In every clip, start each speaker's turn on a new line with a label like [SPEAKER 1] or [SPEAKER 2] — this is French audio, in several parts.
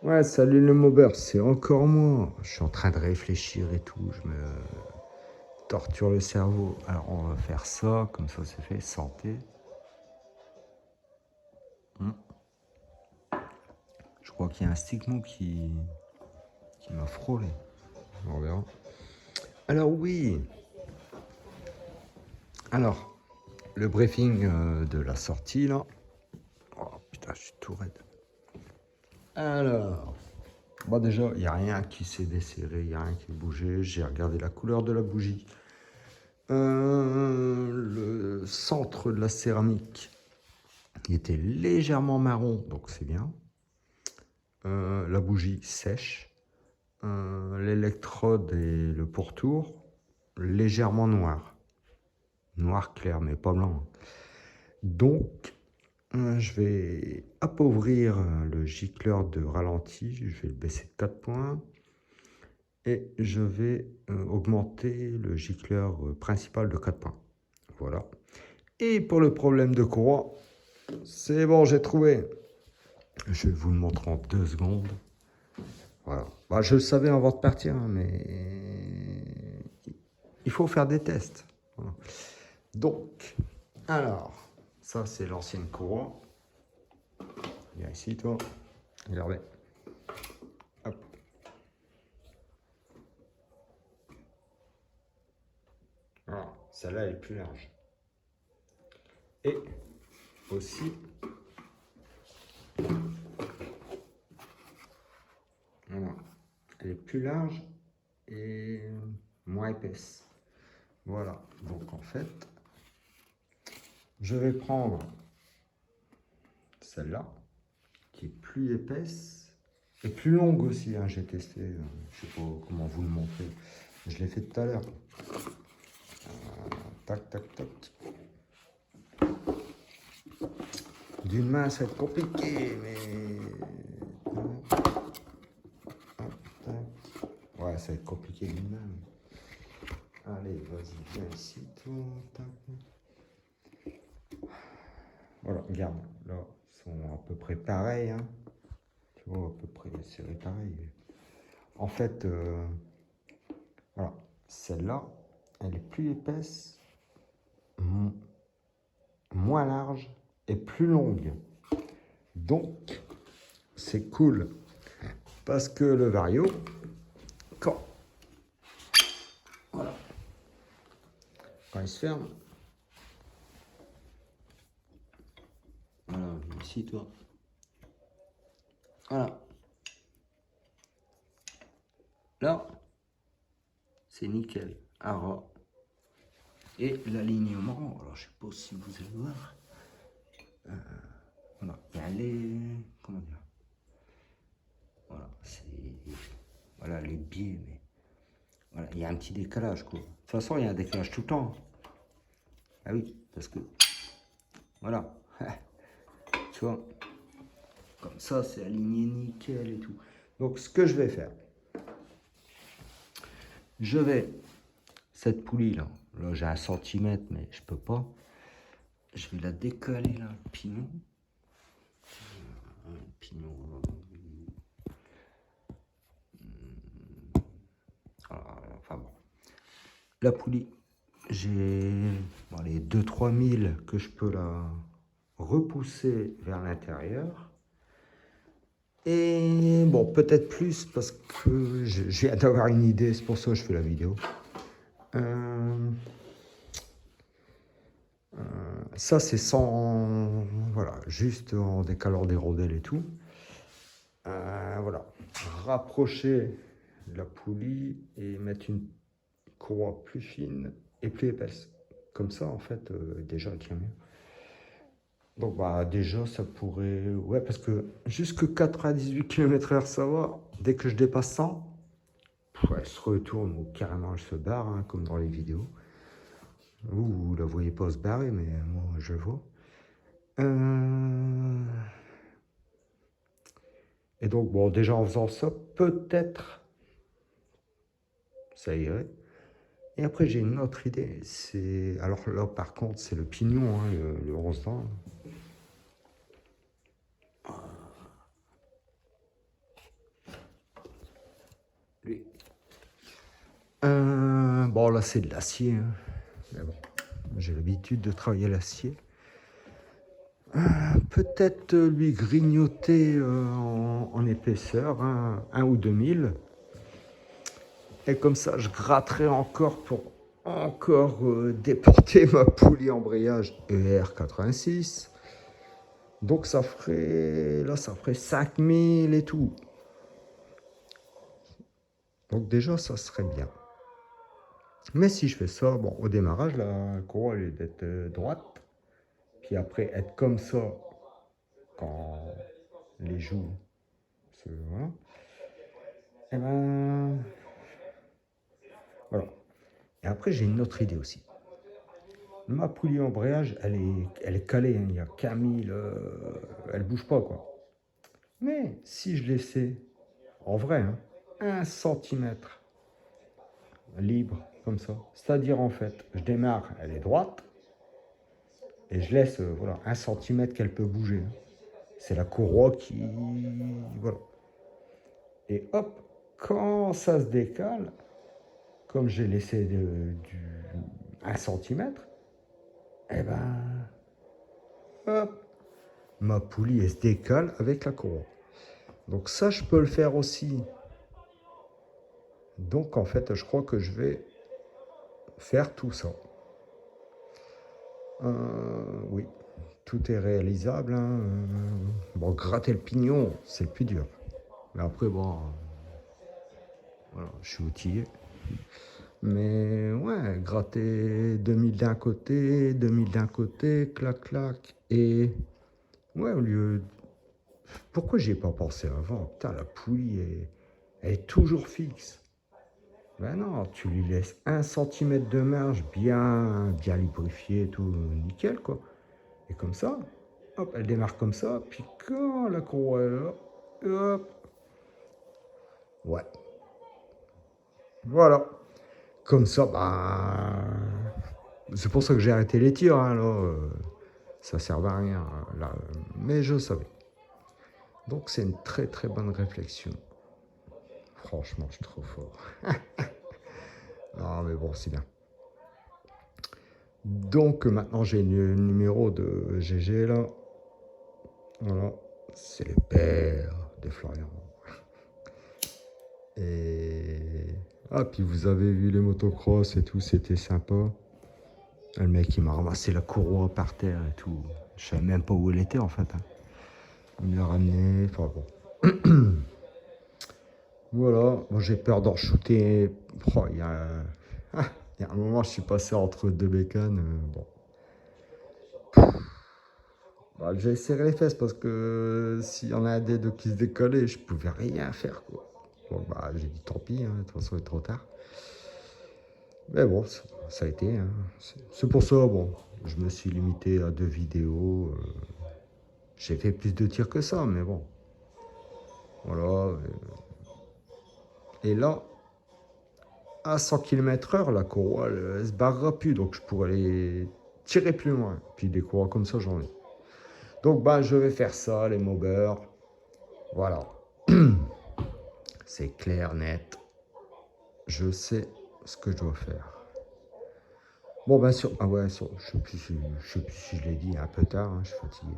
[SPEAKER 1] Ouais, salut le Maubert, c'est encore moi. Je suis en train de réfléchir et tout. Je me torture le cerveau. Alors, on va faire ça, comme ça c'est fait. Santé. Hmm. Je crois qu'il y a un stigmo qui m'a frôlé. On verra. Alors, oui. Alors, le briefing de la sortie, là. Oh putain, je suis tout raide. Alors, bon, déjà, il n'y a rien qui s'est desserré, il n'y a rien qui a bougé. J'ai regardé la couleur de la bougie. Le centre de la céramique qui était légèrement marron, donc c'est bien. La bougie sèche. L'électrode et le pourtour légèrement noir. Noir clair, mais pas blanc. Donc, je vais appauvrir le gicleur de ralenti. Je vais le baisser de 4 points. Et je vais augmenter le gicleur principal de 4 points. Voilà. Et pour le problème de courroie, c'est bon, j'ai trouvé. Je vais vous le montrer en 2 secondes. Voilà. Bah, je le savais avant de partir, hein, mais il faut faire des tests. Voilà. Donc, alors, ça c'est l'ancienne courroie. Viens ici, toi. Regardez. Hop. Voilà. Celle-là elle est plus large. Et aussi, voilà. Elle est plus large et moins épaisse. Voilà. Donc en fait, je vais prendre celle-là, qui est plus épaisse et plus longue aussi. Hein. J'ai testé, je sais pas comment vous le montrer. Je l'ai fait tout à l'heure. Tac, tac, tac. D'une main, ça va être compliqué, mais... Ouais, ça va être compliqué d'une main. Allez, vas-y, viens ici, toi. Tac. Voilà, regarde, là, ils sont à peu près pareils. Hein. Tu vois, à peu près serrés pareil. En fait, voilà, celle-là, elle est plus épaisse, moins large et plus longue. Donc, c'est cool. Parce que le Vario, quand, voilà, quand il se ferme, voilà, ici, toi. Voilà. Là, c'est nickel. Alors, et l'alignement, alors je sais pas si vous allez voir. Voilà, il y a les. Comment dire? Voilà, c'est. Voilà, les biais, mais. Voilà, il y a un petit décalage, quoi. De toute façon, il y a un décalage tout le temps. Ah oui, parce que. Voilà. Tu vois, comme ça, c'est aligné nickel et tout. Donc, ce que je vais faire, je vais. Cette poulie, là, j'ai 1 centimètre, mais je peux pas. Je vais la décaler, là, le pignon. Pignon. Enfin bon. La poulie, j'ai bon, les 2-3 000 que je peux la repousser vers l'intérieur. Et bon, peut-être plus parce que j'ai hâte d'avoir une idée, c'est pour ça que je fais la vidéo. Ça, c'est sans. Voilà, juste en décalant des rondelles et tout. Voilà, rapprocher la poulie et mettre une courroie plus fine et plus épaisse. Comme ça, en fait, déjà, elle tient mieux. Donc, bah, déjà, ça pourrait. Ouais, parce que jusque 98 km/h, ça va. Dès que je dépasse 100, elle se retourne ou carrément elle se barre, hein, comme dans les vidéos. Vous la voyez pas se barrer, mais moi, je le vois. Et donc, bon, déjà en faisant ça, peut-être ça irait. Et après, j'ai une autre idée. C'est alors là, par contre, c'est le pignon, hein, le 11 dents. lui. Bon, là, c'est de l'acier. Hein. Mais bon, j'ai l'habitude de travailler l'acier. Peut-être lui grignoter en épaisseur, hein, 1 ou 2000. Et comme ça, je gratterai encore pour encore déporter ma poulie embrayage ER86. Donc ça ferait, là, ça ferait 5000 et tout. Donc déjà, ça serait bien. Mais si je fais ça, bon, au démarrage, la courroie, elle est d'être droite. Puis après, être comme ça, quand les joues se... Voilà. Et ben... Voilà. Et après, j'ai une autre idée aussi. Ma poulie embrayage, elle est calée. Hein. Il y a Camille, elle bouge pas, quoi. Mais si je laissais, en vrai, hein, 1 centimètre libre, comme ça, c'est-à-dire, en fait, je démarre, elle est droite, et je laisse, voilà, 1 centimètre qu'elle peut bouger. Hein. C'est la courroie qui... Voilà. Et hop, quand ça se décale, comme j'ai laissé du 1 centimètre, eh ben, hop, ma poulie, elle se décale avec la courroie. Donc ça, je peux le faire aussi. Donc en fait, je crois que je vais faire tout ça. Oui, tout est réalisable. Hein. Bon, gratter le pignon, c'est le plus dur. Mais après, bon, voilà, je suis outillé. Mais ouais, gratter 2000 d'un côté, 2000 d'un côté, clac, clac. Et ouais, au lieu... Pourquoi j'y ai pas pensé avant? Putain, la poulie, elle est toujours fixe. Ben non, tu lui laisses 1 centimètre de marge bien lubrifié et tout, nickel, quoi. Et comme ça, hop, elle démarre comme ça, puis quand la courroie est là, hop, ouais. Voilà. Comme ça, bah... C'est pour ça que j'ai arrêté les tirs, hein, là. Ça ne servait à rien, là. Mais je savais. Donc c'est une très très bonne réflexion. Franchement, je suis trop fort. Non, mais bon, c'est bien. Donc maintenant, j'ai le numéro de GG, là. Voilà. C'est le père de Florian. Et... Ah, puis vous avez vu les motocross et tout, c'était sympa. Le mec, il m'a ramassé la courroie par terre et tout. Je savais même pas où elle était, en fait. Hein. Il me l'a ramené, enfin bon. Voilà, moi j'ai peur d'en shooter. Oh, il y a un moment, je suis passé entre deux bécanes. Bon. Bah, j'ai serré les fesses parce que s'il y en a un des deux qui se décollait, je pouvais rien faire, quoi. Bon, bah, j'ai dit tant pis, hein, de toute façon, il est trop tard. Mais bon, ça a été. Hein. C'est pour ça, bon, je me suis limité à 2 vidéos. J'ai fait plus de tirs que ça, mais bon. Voilà. Et là, à 100 km/h, la courroie, elle se barrera plus, donc je pourrais aller tirer plus loin. Puis des courroies comme ça, j'en ai. Donc, bah, je vais faire ça, les mobbers. Voilà. C'est clair, net. Je sais ce que je dois faire. Bon, bien sûr. Ah ouais, je sais plus si je l'ai dit, un peu tard, hein, je suis fatigué.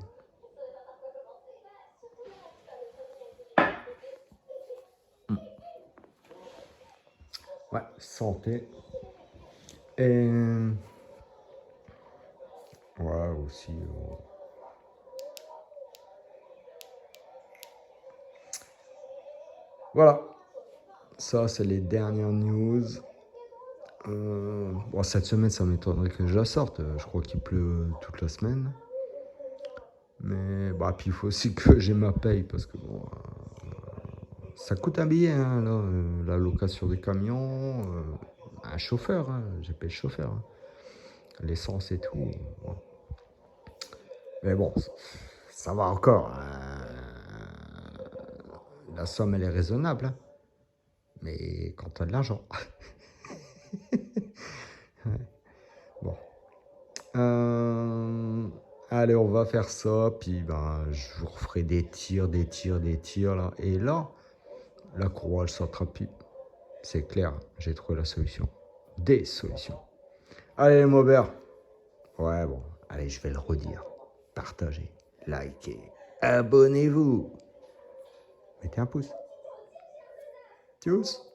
[SPEAKER 1] Ouais, santé. Et... Ouais, aussi... Voilà. Ça, c'est les dernières news. Bon, cette semaine, ça m'étonnerait que je la sorte. Je crois qu'il pleut toute la semaine. Mais bah, puis il faut aussi que j'ai ma paye parce que bon, ça coûte un billet, hein, là, la location des camions, un chauffeur, hein, j'ai payé le chauffeur, hein, l'essence et tout. Bon. Mais bon, ça va encore. La somme, elle est raisonnable. Hein, mais quand tu as de l'argent. Ouais. Bon. Allez, on va faire ça, puis ben, je vous referai des tirs, là. Et là, la courroie, elle sautera plus. C'est clair, j'ai trouvé la solution. Des solutions. Allez les maubert. Ouais, bon, allez, je vais le redire. Partagez, likez, abonnez-vous. Mettez un pouce. Tchuss.